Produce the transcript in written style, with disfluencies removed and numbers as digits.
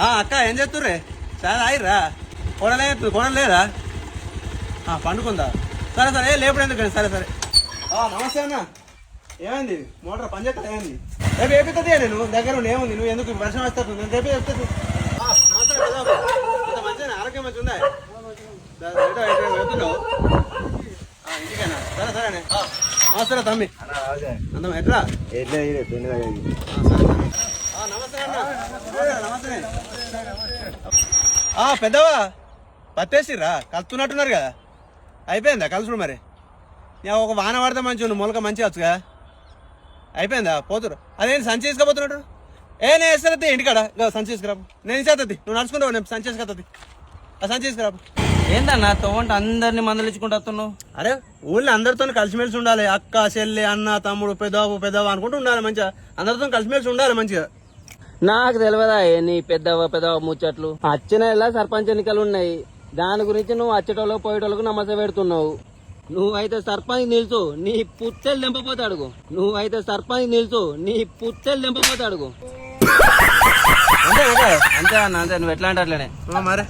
అక్క ఏం చేస్తుర్రే చాలా అయిర్రా కొనలు లేదా పండుకుందా సరే సరే లేపుడు ఎందుకండి సరే సరే నమస్తే అన్న ఏమైంది మోటార్ పని చేస్తా ఏమైంది రేపు ఏపిస్తుంది నేను దగ్గర ఏముంది నువ్వు ఎందుకు వర్షం వస్తుంది నేను రేపు చెప్తాను మంచిగా ఆరోగ్యం మంచి ఉందా వెళ్తున్నావు ఇంటికేనా సరే సరేనే నమస్తే తమ్మి అందం ఎట్లా నమస్తే అన్న నమస్తే పెద్దవా పత్తేసిర్రా కలుస్తున్నట్టున్నారు కదా అయిపోయిందా కలుసుడు మరి ఒక వాన పడితే మంచిగా మొలక మంచిగా వచ్చుగా అయిపోయిందా పోతురు అదేంటి సంచి తీసుకపోతున్నాడు నేను వేస్తుంది ఇంటికాడ సంచి తీసుకురాపు నేను ఇచ్చేస్తుంది నువ్వు నడుచుకుంటావు నేను సంచి తీసుకొస్తుంది ఆ సంచి తీసుకురాపు ఏందన్నా తోవంట అందరినీ మందలించుకుంటూ వస్తున్నావు అరే ఊళ్ళో అందరితో కలిసిమెలిసి ఉండాలి అక్క చెల్లి అన్న తమ్ముడు పెద్దవ అనుకుంటూ ఉండాలి మంచిగా అందరితో కలిసిమెలిసి ఉండాలి మంచిగా నాకు తెలియదా నీ పెద్దవ ముచ్చట్లు వచ్చిన ఇలా సర్పంచ్ ఎన్నికలు ఉన్నాయి దాని గురించి నువ్వు వచ్చేటోళ్ళకు పోయేటోళ్ళకు నమ్మస పెడుతున్నావు నువ్వైతే సర్పంచ్ నిలుచు నీ పుత్తెలు దింపపోతే అడుగు నువ్వైతే సర్పంచ్ నిలుచు నీ పుత్తెలు దింపపోతే అడుగు అంతే అంతే అన్న అంతే నువ్వు ఎట్లా అంటే అట్లనే మరి